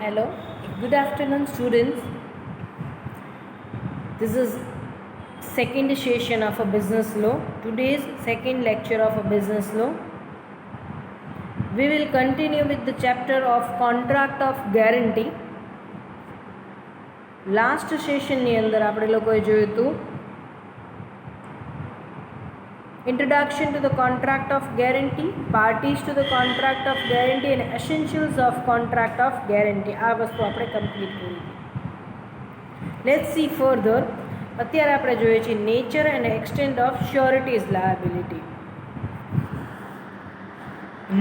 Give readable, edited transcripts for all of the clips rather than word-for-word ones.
Hello, good afternoon, students. This is second session of a business law. Today's second lecture of a business law. We will continue with the chapter of contract of guarantee. Last સેશનની અંદર આપણે લોકોએ જોયું હતું introduction to the contract of guarantee, parties to the contract of guarantee and essentials of contract of guarantee. આ વસ્તુ આપણે complete કરી. Let's see further. અત્યારે આપણે જોઈએ છીએ nature and extent of શ્યોરિટીઝ liability.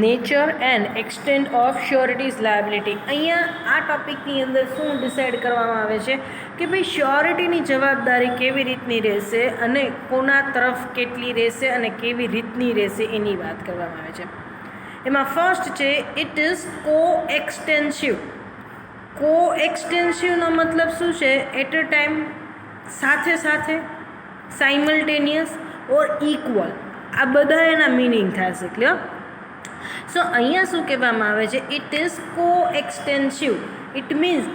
Nature and extent of શ્યોરિટીઝ liability. અહીંયા આ ટોપિકની અંદર શું ડિસાઇડ કરવામાં આવે છે કે ભાઈ શ્યોરિટીની જવાબદારી કેવી રીતની રહેશે અને કોના તરફ કેટલી રહેશે અને કેવી રીતની રહેશે એની વાત કરવામાં આવે છે. એમાં ફર્સ્ટ છે ઇટ ઇઝ કો એક્સટેન્સિવ. કો એક્સટેન્સિવનો મતલબ શું છે? એટ અ ટાઈમ, સાથે સાથે, સાઇમલ્ટેનિયસ ઓર ઇક્વલ. આ બધા એના મિનિંગ થશે. ક્લિયર? સો અહીંયા શું કહેવામાં આવે છે? It is co extensive. It means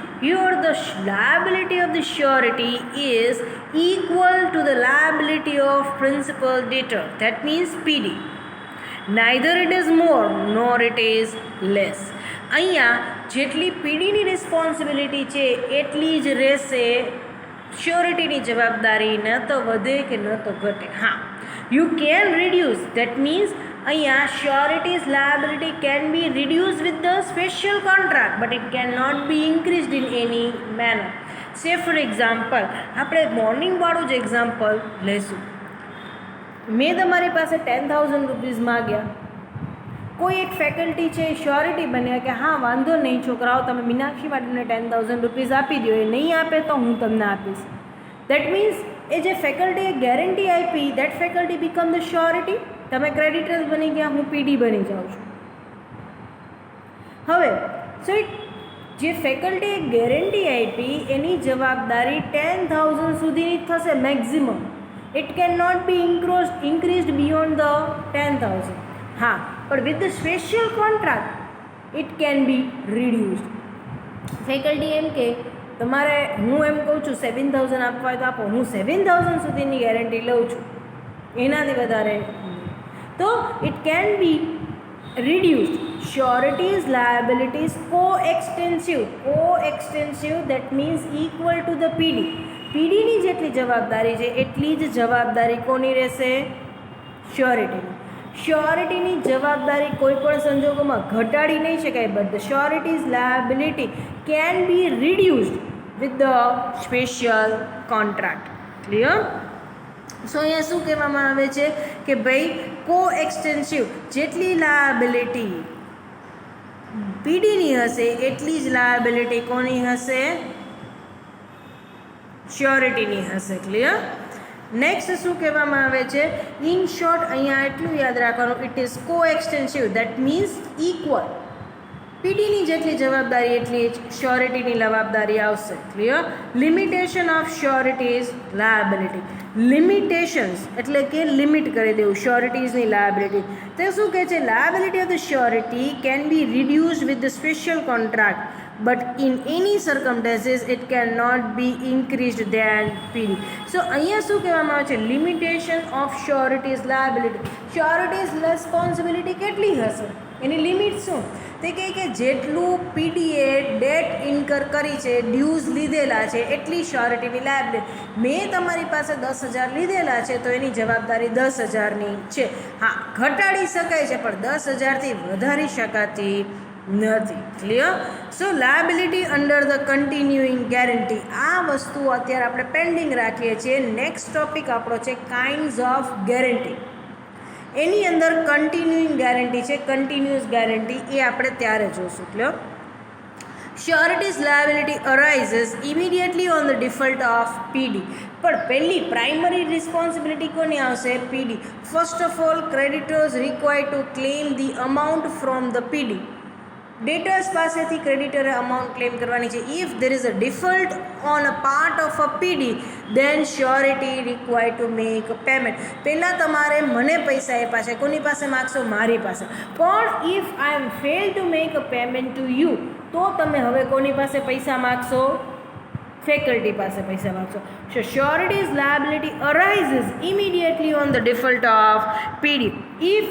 the liability of the surety is equal to the liability of principal debtor. That means PD. Neither it is more nor it is less. અહીંયા જેટલી પીડીની responsibility છે એટલી જ રહેશે શ્યોરિટીની જવાબદારી. ન તો વધે કે ન તો ઘટે. હા, you can reduce. That means અહીંયા sureties liability can be reduce with the special contract but it can not be increased in any manner. Say for example, આપણે મોર્નિંગવાળું જ એક્ઝામ્પલ લઈશું. મેં તમારી પાસે 10,000 રૂપીઝ માગ્યા. કોઈ એક ફેકલ્ટી છે શ્યોરિટી બન્યા કે હા વાંધો નહીં છોકરાઓ, તમે મીનાક્ષી મેડમને 10,000 રૂપીઝ આપી દો. એ નહીં આપે તો હું તમને આપીશ. દેટ મીન્સ એ જે ફેકલ્ટીએ ગેરંટી આપી, that faculty become the surety. તમે ક્રેડિટર્સ બની ગયા, હું પીડી બની જાઉં છું. હવે સો જે ફેકલ્ટીએ ગેરંટી આપી એની જવાબદારી 10,000 સુધીની જ થશે maximum. It can not be increased beyond the 10,000. હા, પણ with the special contract it can be reduced. Faculty એમ કે તમારે, હું એમ કહું છું 7,000 આપવા હોય તો આપો, હું 7,000 સુધીની ગેરંટી લઉં છું, એનાથી વધારે. તો it can B reduced. Surety's liabilities co-extensive. Co-extensive, that means equal to the PD. પીડીની જેટલી જવાબદારી છે એટલી જ જવાબદારી કોની રહેશે? શ્યોરિટીની. શ્યોરિટીની જવાબદારી કોઈ પણ સંજોગોમાં ઘટાડી નહીં શકાય. But the sureties liability can be reduced with the special contract. Clear? So અહીંયા શું કહેવામાં આવે છે કે ભાઈ કો એક્સટેન્સિવ, જેટલી લાયબિલિટી પીડીની હશે એટલી જ લાયબિલિટી કોની હશે? શ્યોરિટીની હશે. ક્લિયર? નેક્સ્ટ શું કહેવામાં આવે છે? ઇન શોર્ટ અહીંયા એટલું યાદ રાખવાનું, it is co extensive. That means equal. પીડીની જેટલી જવાબદારી એટલી જ શ્યોરિટીની જવાબદારી આવશે. Clear? Limitation of શ્યોરિટીઝ liability. Limitations એટલે કે લિમિટ કરી દેવું શ્યોરિટીઝની લાયબિલિટી. તો શું કહે છે? Liability of the surety can be reduced with the special contract but in any circumstances it can not be increased than PD. So અહીંયા શું કહેવામાં આવે છે? Limitation of શ્યોરિટીઝ liability. Sureties responsibility કેટલી હશે? એની લિમિટ શું? તે કહે કે જેટલું પીડીએ ડેટ ઇન્કર કરી છે, ડ્યુઝ લીધેલા છે, એટલી શ્યોરિટીની લાયબિલિટી. મેં તમારી પાસે 10,000 લીધેલા છે તો એની જવાબદારી 10,000ની છે. હા, ઘટાડી શકાય છે પણ 10,000થી વધારી શકાતી નથી. Clear? So liability under the continuing guarantee. આ વસ્તુ અત્યારે આપણે પેન્ડિંગ રાખીએ છીએ. નેક્સ્ટ ટોપિક આપણો છે કાઇન્ડ્સ ઓફ ગેરંટી. એની અંદર કન્ટિન્યુઇંગ ગેરંટી છે, કન્ટિન્યુઅસ ગેરંટી, એ આપણે ત્યારે જોશું. Clear? Sureties liability arises immediately on the default of PD. પણ પહેલી પ્રાઇમરી રિસ્પોન્સિબિલિટી કોની આવશે? PD. First of all, creditors required to claim the amount from the PD. Debtors પાસેથી ક્રેડિટરે અમાઉન્ટ ક્લેમ કરવાની છે. If there is a default on a part of a PD then surety required to make a payment. પહેલાં તમારે મને પૈસા આપ્યા છે, કોની પાસે માગશો? મારી પાસે. પણ if I am fail to make a payment to you, તો તમે હવે કોની પાસે પૈસા માગશો? ફેકલ્ટી પાસે પૈસા માગશો. So surety's liability arises immediately on the default of PD. If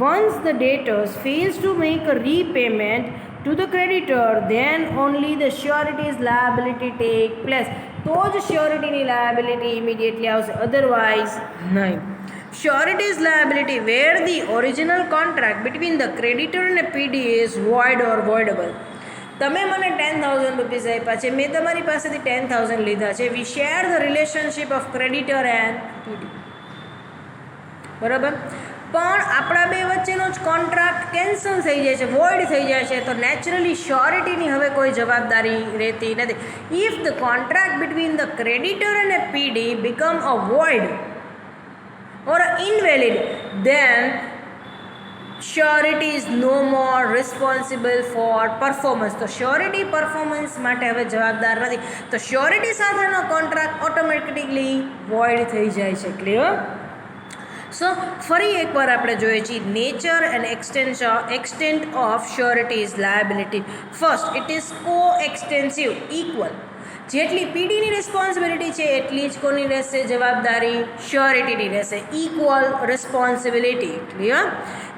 once the debtor fails to make a repayment to the creditor, then only the surety's liability take place. તો જ શ્યોરિટીની લાયબિલિટી ઇમિડિયેટલી આવશે, otherwise નહીં. Surety's liability where the original contract between the creditor and PD is void or voidable. તમે મને 10,000 rupees આપ્યા છે, મેં તમારી પાસેથી 10,000 લીધા છે. We share the relationship of creditor and PD, બરાબર. પણ આપણા બે વચ્ચેનો જ કોન્ટ્રાક્ટ કેન્સલ થઈ જાય છે, વોઇડ થઈ જાય છે, તો નેચરલી શ્યોરિટીની હવે કોઈ જવાબદારી રહેતી નથી. If the contract between the creditor અને PD become a void or invalid, then surety is no more responsible for performance. તો surety performance માટે હવે જવાબદાર નથી, તો surety સાથેનો કોન્ટ્રાક્ટ ઓટોમેટિકલી વોઇડ થઈ જાય છે. ક્લિયર? સો ફરી એકવાર આપણે જોઈએ છીએ nature and extent of શ્યોરિટીઝ liability. First, it is co extensive, equal. જેટલી પીડીની રિસ્પોન્સિબિલિટી છે એટલી જ કોની રહેશે જવાબદારી? શ્યોરિટીની રહેશે. Equal responsibility. Clear?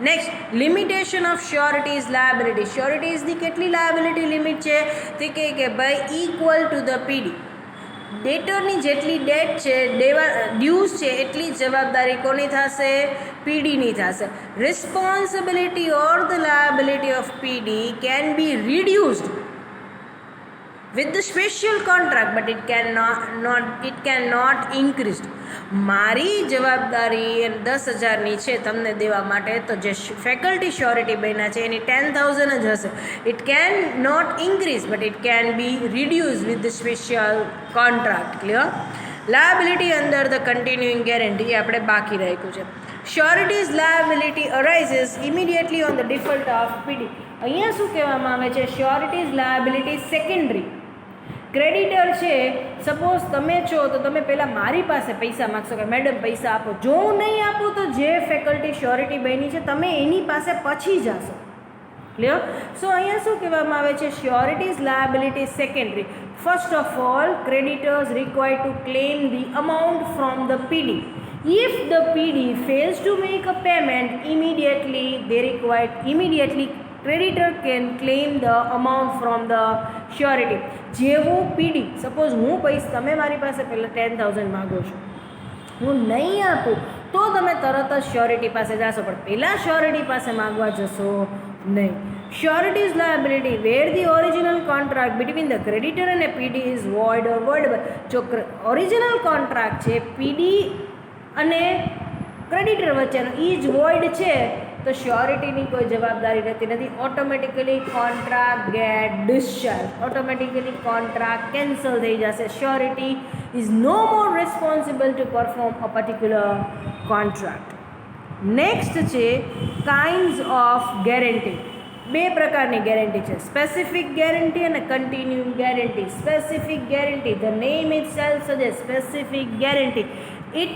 Next, limitation of શ્યોરિટીઝ liability. શ્યોરિટીઝની કેટલી લાયબિલિટી લિમિટ છે? તે કે ભાઈ ઇક્વલ ટુ ધ પીડી. ડેટરની જેટલી ડેટ છે, ડ્યુઝ છે, એટલી જ જવાબદારી કોની થશે? પીડીની થશે. Responsibility or the liability of PD can be reduced with the special contract, but it cannot increased. મારી જવાબદારી 10,000ની છે તમને દેવા માટે, તો જે ફેકલ્ટી શ્યોરિટી બન્યા છે એની 10,000 જ હશે. It can not increase but it can be reduce with the special contract. Clear? Liability under the continuing guarantee આપણે બાકી રાખ્યું છે. Sureties liability arises immediately on the default of PD. અહીંયા શું કહેવામાં આવે છે? Sureties liability secondary. ક્રેડિટર છે, સપોઝ તમે છો તો તમે પહેલાં મારી પાસે પૈસા માગશો કે મેડમ પૈસા આપો. જો હું નહીં આપું તો જે ફેકલ્ટી શ્યોરિટી બની છે તમે એની પાસે પછી જશો. ક્લિયર? સો અહીંયા શું કહેવામાં આવે છે? Sureties liability secondary. First of all, creditors required to claim the amount from the PD. If the PD fails to make a payment immediately, creditor can claim the amount from the surety. જેવું પીડી, suppose હું તમે મારી પાસે પહેલાં 10,000 માગો છો, હું નહીં આપું તો તમે તરત જ શ્યોરિટી પાસે જશો, પણ પહેલાં શ્યોરિટી પાસે માગવા જશો નહીં. Surety's liability where the original contract between the creditor and a PD is void or voidable. જો ઓરિજિનલ કોન્ટ્રાક્ટ છે પીડી અને ક્રેડિટર વચ્ચેનો એ જ વોઇડ છે તો શ્યોરિટીની કોઈ જવાબદારી રહેતી નથી. Automatically contract get discharge, automatically contract cancel થઈ જશે. Surety is no more responsible to perform a particular contract. Next છે કાઇન્ડ્સ ઓફ ગેરંટી. બે પ્રકારની ગેરંટી છે, સ્પેસિફિક ગેરંટી અને continuing guarantee. Specific guarantee, the name itself suggest specific guarantee. It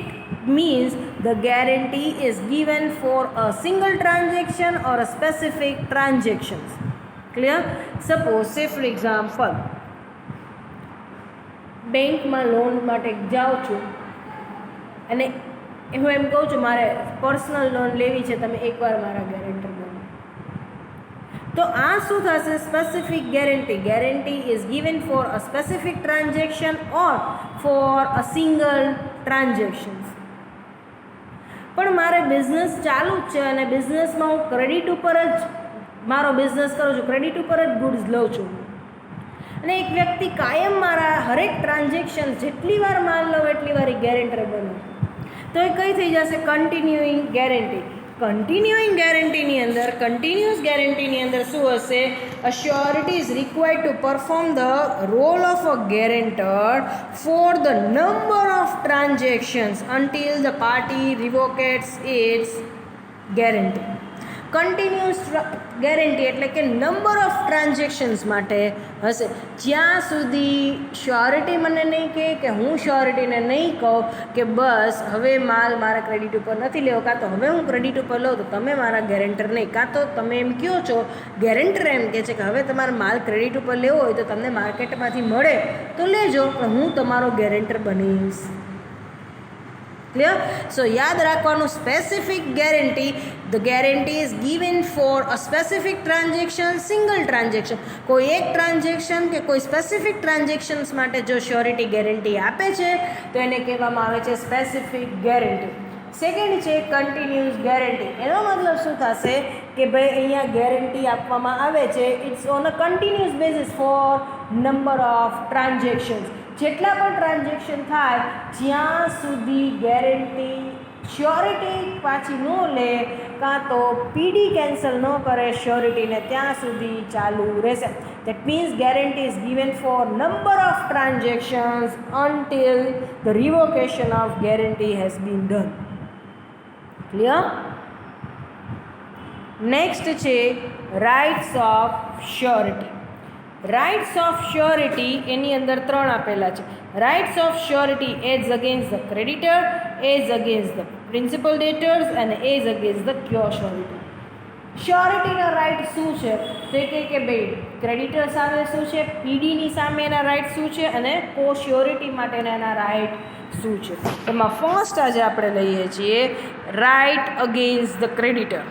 means the guarantee is given for a single transaction or a specific transactions. Clear? Suppose, say for example, બેંકમાં loan માટે જાઉં છું અને હું એમ કહું છું મારે personal loan લેવી છે, તમે એકવાર મારા ગેરેન્ટર બનો. તો આ શું થશે? Specific guarantee. Guarantee is given for a specific transaction or for a single transactions. પણ મારે બિઝનેસ ચાલુ જ છે અને બિઝનેસમાં હું ક્રેડિટ ઉપર જ મારો બિઝનેસ કરું છું, ક્રેડિટ ઉપર જ ગુડ્સ લઉં છું, અને એક વ્યક્તિ કાયમ મારા હરેક ટ્રાન્ઝેક્શન જેટલી વાર માલ લઉં એટલી વાર ગેરેન્ટર બને, તો એ કઈ થઈ જશે? Continuing guarantee. કન્ટિન્યુઇંગ ગેરંટીની અંદર, કન્ટિન્યુઅસ ગેરંટીની અંદર શું હશે? A surety is required to perform the role of a guarantor for the number of transactions until the party revokes its guarantee. Continuous guarantee એટલે કે નંબર ઓફ ટ્રાન્ઝેક્શન્સ માટે હશે. જ્યાં સુધી શ્યોરિટી મને નહીં કહે કે હું શ્યોરિટીને નહીં કહું કે બસ હવે માલ મારા ક્રેડિટ ઉપર નથી લેવો, કાં તો હવે હું ક્રેડિટ ઉપર લઉં તો તમે મારા ગેરેન્ટર નહીં, કાં તો તમે એમ કહો છો ગેરેન્ટર એમ કહે છે કે હવે તમારે માલ ક્રેડિટ ઉપર લેવો હોય તો તમને માર્કેટમાંથી મળે તો લેજો, પણ હું તમારો ગેરેન્ટર બનીશ. ક્લિયર? સો યાદ રાખવાનું, specific guarantee, the guarantee is given for a specific transaction, single transaction. કોઈ એક ટ્રાન્ઝેક્શન કે કોઈ સ્પેસિફિક ટ્રાન્ઝેક્શન્સ માટે જો શ્યોરિટી ગેરંટી આપે છે તો એને કહેવામાં આવે છે સ્પેસિફિક ગેરંટી. સેકન્ડ છે કન્ટિન્યુઅસ ગેરંટી. એનો મતલબ શું થશે કે ભાઈ અહીંયા ગેરંટી આપવામાં આવે છે it's on a continuous basis for number of transactions. જેટલા પણ ટ્રાન્ઝેક્શન થાય જ્યાં સુધી ગેરંટી શ્યોરિટી પાછી ન લે કાં તો પીડી કેન્સલ ન કરે શ્યોરિટીને ત્યાં સુધી ચાલુ રહેશે. That means guarantee is given for number of transactions until the revocation of guarantee has been done. Clear? Next છે rights of surety. Rights of surety એની અંદર 3 આપેલા છે. Rights of surety as against the creditor, as against the principal debtors અને as against the co surety. શ્યોરિટીનો right શું છે તો એ કે ભાઈ ક્રેડિટર સામે શું છે, પીડીની સામે એના રાઇટ શું છે અને કો શ્યોરિટી માટેના એના રાઇટ શું છે. એમાં ફર્સ્ટ આજે આપણે લઈએ છીએ right against the creditor.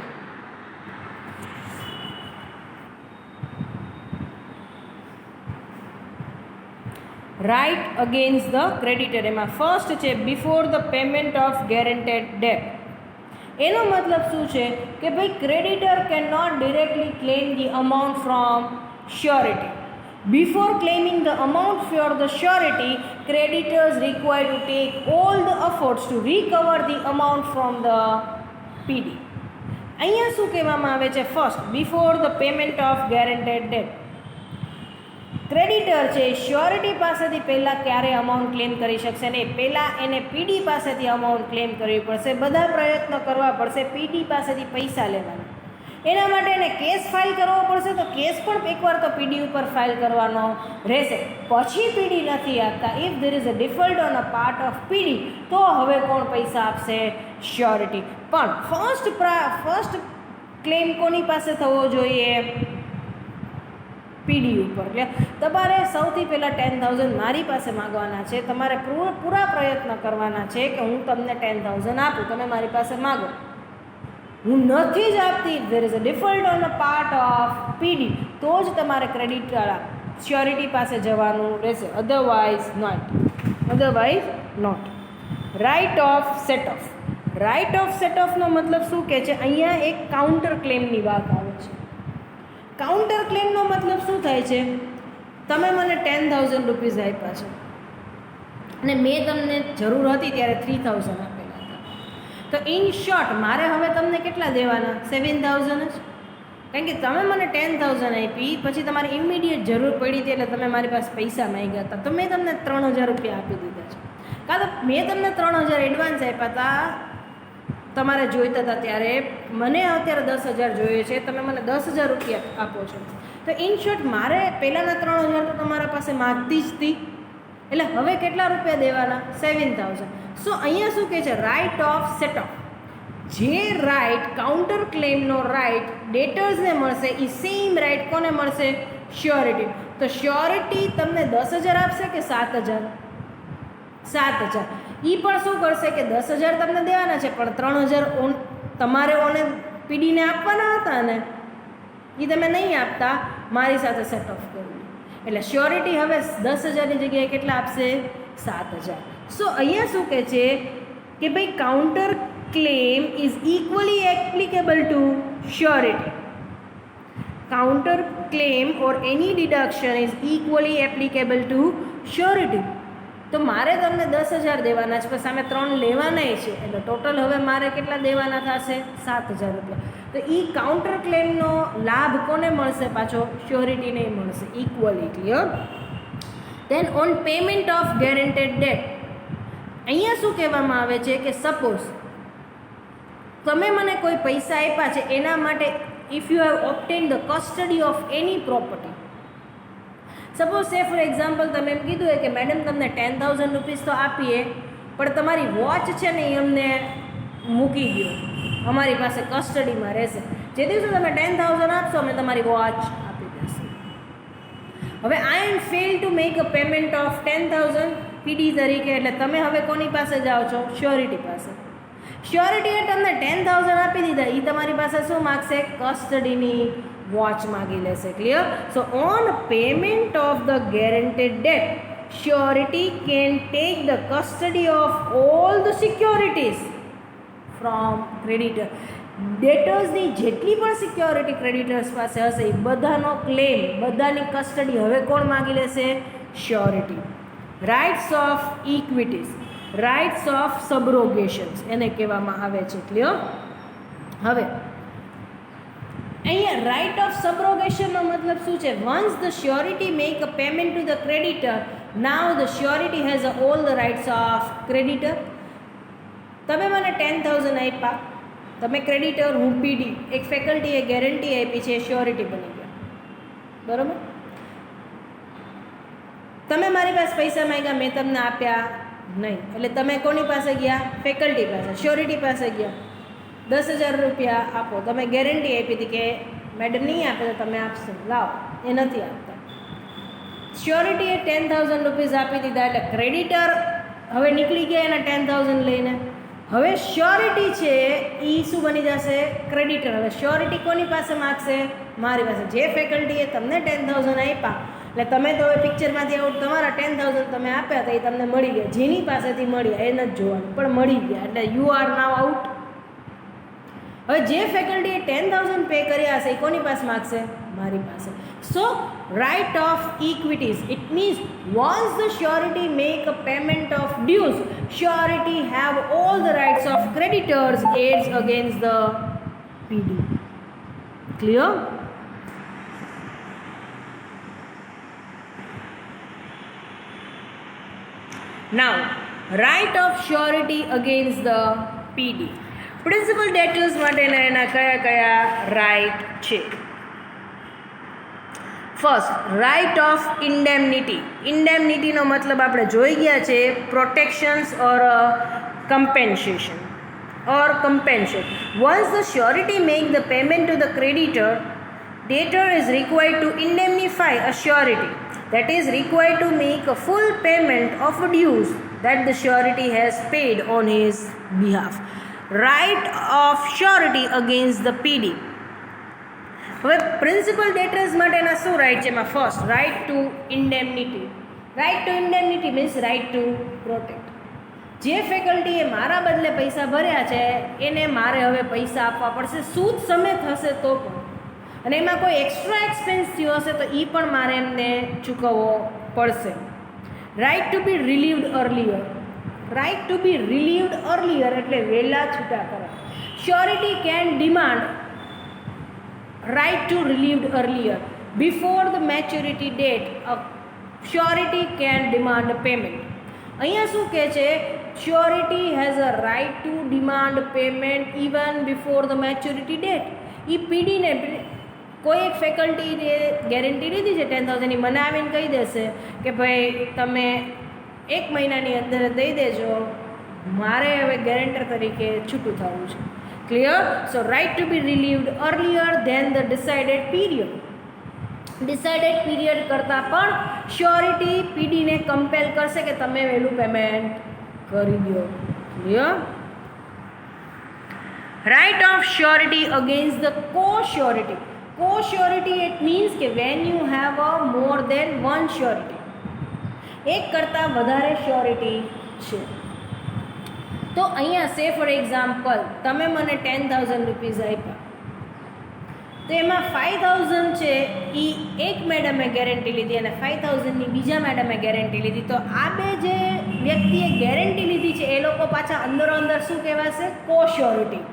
Right against the creditor. એમાં ફર્સ્ટ છે before the payment of guaranteed debt. એનો મતલબ શું છે કે ભાઈ creditor can not directly claim the amount from surety. Before claiming the amount for the surety, creditors required to take all the efforts to recover the amount from the PD. અહીંયા શું કહેવામાં આવે છે? First before the payment of guaranteed date. Creditor છે surety પાસેથી પહેલાં ક્યારે amount claim કરી શકશે નહીં, પહેલાં એને પીડી પાસેથી અમાઉન્ટ ક્લેમ કરવી પડશે, બધા પ્રયત્નો કરવા પડશે પીડી પાસેથી પૈસા લેવાના. એના માટે એને કેસ ફાઇલ કરવો પડશે, તો કેસ પણ એકવાર તો પીડી ઉપર ફાઇલ કરવાનો રહેશે. પછી પીડી નથી આપતા, if there is a default on a part of PD, તો હવે કોણ પૈસા આપશે? શ્યોરિટી. પણ ફર્સ્ટ ક્લેમ કોની પાસે થવો જોઈએ? પીડી ઉપર. એટલે તમારે સૌથી પહેલાં 10,000 મારી પાસે માગવાના છે, તમારે પૂરા પ્રયત્ન કરવાના છે કે હું તમને 10,000 આપું, તમે મારી પાસે માગો. હું નથી જ આપતી, there is a default on a part of PD, તો જ તમારે ક્રેડિટ શ્યોરિટી પાસે જવાનું રહેશે, otherwise not. Right of set off. Right of set ઓફનો મતલબ શું કહે છે? અહીંયા એક કાઉન્ટર ક્લેમની વાત આવે છે. કાઉન્ટર ક્લેમનો મતલબ શું થાય છે? તમે મને 10,000 રૂપીઝ આપ્યા છે અને મેં તમને જરૂર હતી ત્યારે 3,000 આપેલા હતા, તો ઇન શોર્ટ મારે હવે તમને કેટલા દેવાના? 7,000 જ. કારણ કે તમે મને 10,000 આપી, પછી તમારે ઇમિડિયેટ જરૂર પડી હતી એટલે તમે મારી પાસે પૈસા માંગ્યા હતા, તો મેં તમને 3,000 રૂપિયા આપી દીધા છે. કાં તો મેં તમને 3,000 એડવાન્સ આપ્યા હતા, તમારે જોઈતા હતા ત્યારે, મને અત્યારે 10,000 જોઈએ છે, તમે મને 10,000 રૂપિયા આપો છો. તો ઇન શોર્ટ મારે પહેલાંના 3,000 તો તમારા પાસે માગતી જ હતી, એટલે હવે કેટલા રૂપિયા દેવાના? 7,000. સો અહીંયા શું કહે છે? Right of set off. જે રાઇટ કાઉન્ટર ક્લેમનો રાઇટ ડેટર્સને મળશે, એ સેમ રાઇટ કોને મળશે? શ્યોરિટી. તો શ્યોરિટી તમને 10,000 આપશે કે 7,000? 7,000. એ પણ શું કરશે કે 10,000 તમને દેવાના છે, પણ 3,000 તમારે ઓને પીડીને આપવાના હતા ને, એ તમે નહીં આપતા, મારી સાથે સેટ ઓફ કરવું. એટલે શ્યોરિટી હવે 10,000ની જગ્યાએ કેટલા આપશે? 7,000. સો અહીંયા શું કહે છે કે ભાઈ counter claim is equally applicable to surety. Counter claim or any deduction is equally applicable to surety. તો મારે તમને 10,000 દેવાના છે, પણ સામે 3 લેવાના છે, એટલે ટોટલ હવે મારે કેટલા દેવાના થશે? 7,000 રૂપિયા. તો એ કાઉન્ટર ક્લેમનો લાભ કોને મળશે? પાછો શ્યોરિટીને મળશે equally. Clear? Then on payment of guaranteed debt. અહીંયા શું કહેવામાં આવે છે કે સપોઝ તમે મને કોઈ પૈસા આપ્યા છે એના માટે if you have obtain the custody of એની property, suppose say for example તમે એમ કીધું હોય કે મેડમ તમને 10,000 રૂપીસ તો આપીએ પણ તમારી વોચ છે ને એ અમને મૂકી દો, અમારી પાસે કસ્ટડીમાં રહેશે, જે દિવસે તમે 10,000 આપશો અમને તમારી વોચ આપી દેશે. હવે I am fail to make a payment of 10,000 PD તરીકે, એટલે તમે હવે કોની પાસે જાઓ છો? શ્યોરિટી પાસે. શ્યોરિટીએ તમને 10,000 આપી દીધા, એ તમારી પાસે શું માગશે? કસ્ટડીની વોચ માગી લેશે. Clear? So on payment of the guaranteed date, surety can take the custody of all the securities from creditor. ડેટર્સની જેટલી પણ સિક્યોરિટી ક્રેડિટર્સ પાસે હશે એ બધાનો ક્લેમ, બધાની કસ્ટડી હવે કોણ માગી લેશે? Surety. Rights of equities, rights of subrogations એને કહેવામાં આવે છે. ક્લિયર? હવે અહીંયા રાઇટ ઓફ સબ્રોગેશનનો મતલબ શું છે? Once the surety make a payment to the creditor, now the surety has all the rights of creditor. તમે મને 10,000 આપ્યા, તમે ક્રેડિટર, હું પીડી, એક ફેકલ્ટીએ ગેરંટી આપી છે, શ્યોરિટી બની ગયા. બરાબર? તમે મારી પાસે પૈસા માંગ્યા, મેં તમને આપ્યા નહીં, એટલે તમે કોની પાસે ગયા? ફેકલ્ટી પાસે, શ્યોરિટી પાસે ગયા. 10,000 રૂપિયા આપો, તમે ગેરંટી આપી હતી કે મેડમ નહીં આપે તો તમે આપશો, લાવો, એ નથી આપતા. શ્યોરિટીએ 10,000 રૂપીઝ આપી દીધા, એટલે ક્રેડિટર હવે નીકળી ગયા એના 10,000 લઈને. હવે શ્યોરિટી છે એ શું બની જશે? ક્રેડિટર. હવે શ્યોરિટી કોની પાસે માગશે? મારી પાસે. જે ફેકલ્ટીએ તમને 10,000 આપ્યા, એટલે તમે તો હવે પિક્ચરમાંથી આઉટ, તમારા 10,000 તમે આપ્યા હતા એ તમને મળી ગયા, જેની પાસેથી મળ્યા એ નથી જોવાનું, પણ મળી ગયા, એટલે યુ આર નાવ આઉટ. હવે જે ફેકલ્ટીએ 10,000 પે કર્યા હશે એ કોની પાસે માગશે? મારી પાસે. સો right of equities, it means once the surety make a payment of dues, surety have all the rights of creditors aids against the PD. Clear? Now right of surety against the PD. Principal debtors માટેના એના કયા કયા right છે? First, right of indemnity. ઇન્ડેમનિટીનો મતલબ આપણે જોઈ ગયા છે, protections or compensation or compensate. Once the surety make the payment to the creditor, debtor is required to indemnify a surety, that is required to make a full payment of dues that the surety has paid on his behalf. Right of surety against the PD. હવે principal debtors માટેના શું right છે? એમાં first, right to indemnity. Right to indemnity means right to protect. જે ફેકલ્ટીએ મારા બદલે પૈસા ભર્યા છે એને મારે હવે પૈસા આપવા પડશે, સૂદ સમેત હશે તો પણ, અને એમાં કોઈ એક્સ્ટ્રા એક્સપેન્સ થયો હશે તો એ પણ મારે એમને ચૂકવવો પડશે. Right to be relieved earlier. Right to be relieved earlier એટલે વહેલા છૂટા કરે. Surety can demand right to relieved earlier before the maturity date. A surety can demand a payment. અહીંયા શું કહે છે? surety has a right to demand payment even before the maturity date. એ પીડીને કોઈ એક ફેકલ્ટીને ગેરંટી લીધી છે 10,000 ની, મને આવીને કહી દેશે કે ભાઈ તમે 1 મહિનાની અંદર દઈ દેજો, મારે હવે ગેરંટર તરીકે છૂટું થવું છે. Clear? So right to be relieved earlier than the decided period. Decided period કરતાં પણ શ્યોરિટી પીડીને કમ્પેલ કરશે કે તમે વહેલું પેમેન્ટ કરી દો. Clear? Right of surety against the co-surety. Co-surety it means કે when you have a more than one surety. એક કરતાં વધારે શ્યોરિટી છે. તો અહીંયા સે ફોર એક્ઝામ્પલ તમે મને 10,000 રૂપીઝ આપ્યા, તો એમાં 5,000 છે એ એક મેડમે ગેરંટી લીધી અને 5,000ની બીજા મેડમે ગેરંટી લીધી. તો આ બે જે વ્યક્તિએ ગેરંટી લીધી છે એ લોકો પાછા અંદરો અંદર શું કહેવાશે? કો-શ્યોરિટી.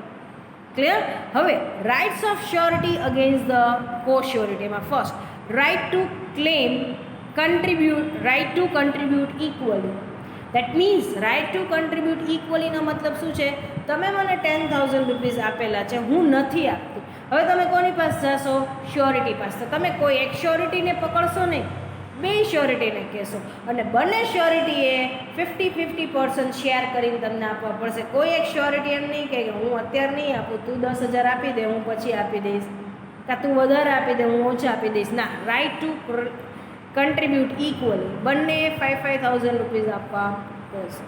ક્લિયર? હવે rights of surety against the co-surety. એમાં first, right to claim contribute, right to contribute equally. That means right to contribute equally નો મતલબ શું છે? તમે મને 10,000 રૂપીઝ આપેલા છે, હું નથી આપતી. હવે તમે કોની પાસે જશો? શ્યોરિટી પાસે. તો તમે કોઈ એક શ્યોરિટીને પકડશો નહીં, બે શ્યોરિટીને કહેશો અને બંને શ્યોરિટીએ 50-50% શેર કરીને તમને આપવા પડશે. કોઈ એક શ્યોરિટી એમ નહીં કે હું અત્યારે નહીં આપું, તું 10,000 આપી દે, હું પછી આપી દઈશ, કાં તું વધારે આપી દે, હું ઓછા આપી દઈશ. ના, રાઇટ ટુ કન્ટ્રીબ્યુટ ઇક્વલી. બંને 5,000 રૂપીઝ આપવા પડશે.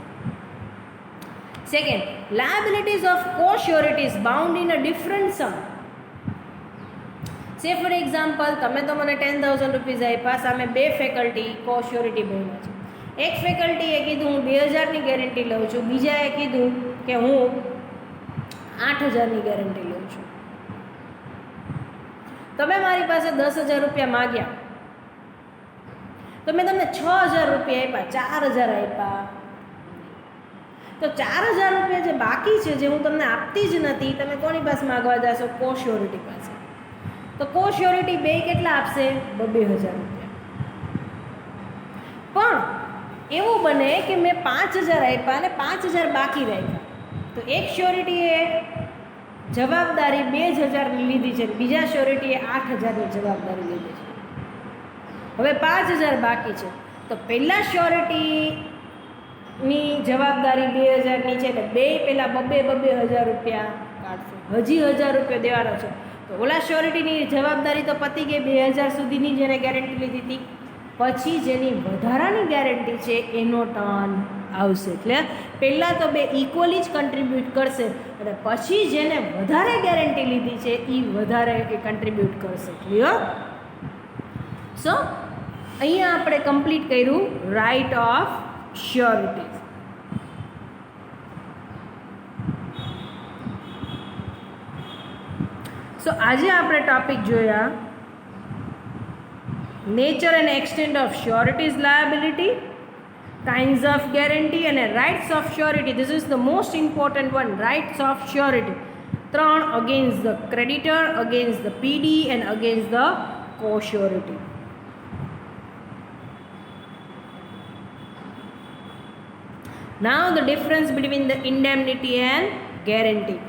Second, liabilities of co-sureties bound in a different sum. સે ફોર એક્ઝામ્પલ, તમે તો મને 10,000 રૂપીઝ આપ્યા, સામે બે ફેકલ્ટી co-surety બન્યા છે. એક ફેકલ્ટીએ કીધું હું 2,000ની ગેરંટી લઉં છું, બીજાએ કીધું કે હું 8,000ની ગેરંટી લઉં છું. તમે મારી પાસે 10,000 રૂપિયા માગ્યા, તો મેં તમને 6,000 રૂપિયા આપ્યા, 4,000 આપ્યા. તો 4,000 રૂપિયા જે બાકી છે, જે હું તમને આપતી જ નથી, તમે કોની પાસે માગવા જશો? co-surety પાસે. તો co-surety બે કેટલા આપશે? 2,000 રૂપિયા. પણ એવું બને કે મેં 5,000 આપ્યા અને 5,000 બાકી રાખ્યા, તો એક શ્યોરિટીએ જવાબદારી 2,000ની લીધી છે, બીજા શ્યોરિટીએ 8,000ની જવાબદારી લીધી છે. હવે 5,000 બાકી છે, તો પહેલાં શ્યોરિટીની જવાબદારી 2,000ની છે, એટલે બે પહેલાં 2,000 રૂપિયા કાઢશે, હજી 1,000 રૂપિયા દેવાનો છે. તો ઓલા શ્યોરિટીની જવાબદારી તો પતી ગઈ, 2,000 સુધીની જેને ગેરંટી લીધી હતી. પછી જેની વધારાની ગેરંટી છે એનો ટર્ન આવશે. એટલે પહેલાં તો બે ઇક્વલી જ કન્ટ્રીબ્યુટ કરશે અને પછી જેને વધારે ગેરંટી લીધી છે એ વધારે કન્ટ્રીબ્યુટ કરશે. ક્લિયર? સો અહીંયા આપણે કમ્પ્લીટ કર્યું રાઇટ ઓફ શ્યોરિટીઝ. સો આજે આપણે ટોપિક જોયા nature and extent of શ્યોરિટીઝ liability, kinds of guarantee અને rights of surety. This is the most important one, rights of surety. 3 against the creditor, against the PD and against the co-surety. Now the difference between the indemnity and guarantee.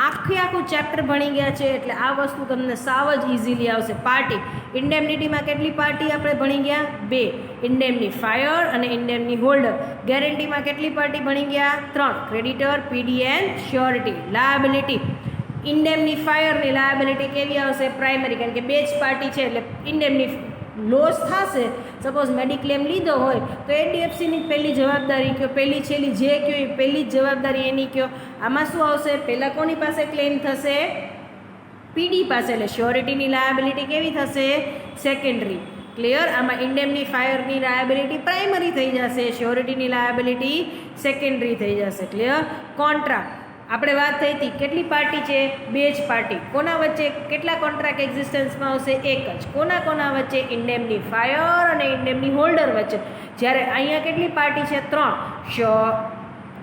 આખું chapter ભણી ગયા છે એટલે આ વસ્તુ તમને સાવ જ ઇઝીલી આવશે. પાર્ટી, ઇન્ડેમનિટીમાં કેટલી પાર્ટી આપણે ભણી ગયા? 2, ઇન્ડેમનીફાયર અને ઇન્ડેમની હોલ્ડર. ગેરંટીમાં કેટલી પાર્ટી ભણી ગયા? 3, creditor, PD and surety. Liability, ઇન્ડેમનીફાયરની લાયબિલિટી કેવી આવશે? પ્રાઇમરી, કારણ કે બે જ પાર્ટી છે એટલે ઇન્ડેમની લોસ થશે. સપોઝ મેડિક્લેમ લીધો હોય તો એનડીએફસીની પહેલી જવાબદારી કયો, પહેલી છેલ્લી જે કયો એ પહેલી જ જવાબદારી એની કયો. આમાં શું આવશે? પહેલાં કોની પાસે ક્લેમ થશે? પીડી પાસે. એટલે શ્યોરિટીની લાયબિલિટી કેવી થશે? સેકન્ડરી. ક્લિયર? આમાં ઇન્ડેમનીફાયરની લાયબિલિટી પ્રાઇમરી થઈ જશે, શ્યોરિટીની લાયબિલિટી સેકન્ડરી થઈ જશે. ક્લિયર? કોન્ટ્રાક્ટ, આપણે વાત થઈ હતી કેટલી પાર્ટી છે? 2 જ પાર્ટી. કોના વચ્ચે કેટલા કોન્ટ્રાક્ટ એક્ઝિસ્ટન્સમાં આવશે? 1 જ. કોના વચ્ચે? ઇન્ડેમનીફાયર અને ઇન્ડેમની હોલ્ડર વચ્ચે. જ્યારે અહીંયા કેટલી પાર્ટી છે? 3,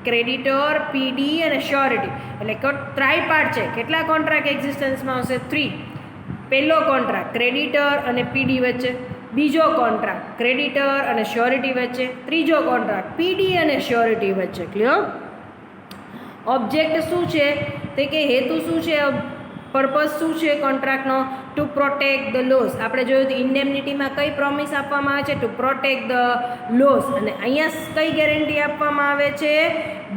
ક્રેડિટર, પીડી અને શ્યોરિટી. એટલે ટ્રાયપાર્ટ છે. કેટલા કોન્ટ્રાક્ટ એક્ઝિસ્ટન્સમાં આવશે? 3. પહેલો કોન્ટ્રાક્ટ ક્રેડિટર અને પીડી વચ્ચે, બીજો કોન્ટ્રાક્ટ ક્રેડિટર અને શ્યોરિટી વચ્ચે, ત્રીજો કોન્ટ્રાક્ટ પીડી અને શ્યોરિટી વચ્ચે. ક્લિયર? ઓબ્જેક્ટ શું છે? તે કે હેતુ શું છે? પર્પઝ શું છે કોન્ટ્રાક્ટનો? To protect the loss. આપણે જોયું હતું ઇન્ડેમનિટીમાં કઈ પ્રોમિસ આપવામાં આવે છે? To protect the loss. અને અહીંયા કઈ ગેરંટી આપવામાં આવે છે?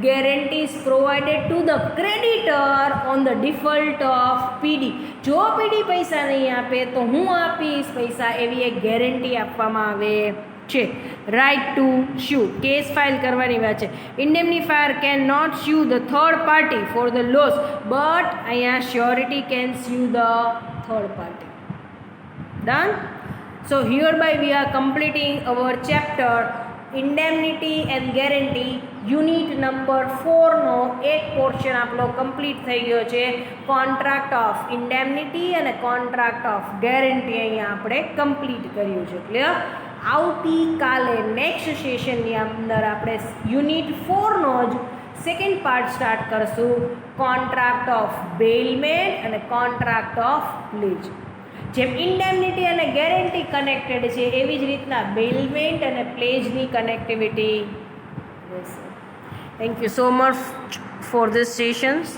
Guarantees provided to the creditor on the default of PD. જો પીડી પૈસા નહીં આપે તો હું આપીશ પૈસા, એવી એક ગેરંટી આપવામાં આવે છે. Right to sue, case file કરવાની વાત છે. Indemnifier can not sue the third party for the loss, but અહીંયા surety can sue the third party. Done? So hereby we are completing our chapter indemnity and guarantee. Unit number 4નો એક portion આપણો complete થઈ ગયો છે. Contract of ઇન્ડેમનિટી અને contract of guarantee અહીંયા આપણે કમ્પ્લીટ કર્યું છે. ક્લિયર? આવતીકાલે નેક્સ્ટ સેશનની અંદર આપણે યુનિટ 4નો જ સેકન્ડ પાર્ટ સ્ટાર્ટ કરશું, કોન્ટ્રાક્ટ ઓફ બેલમેન્ટ અને કોન્ટ્રાક્ટ ઓફ પ્લેજ. જેમ ઇન્ડેમનિટી અને ગેરંટી કનેક્ટેડ છે એવી જ રીતના બેલમેન્ટ અને પ્લેજની કનેક્ટિવિટી રહેશે. Thank you so much for the stations.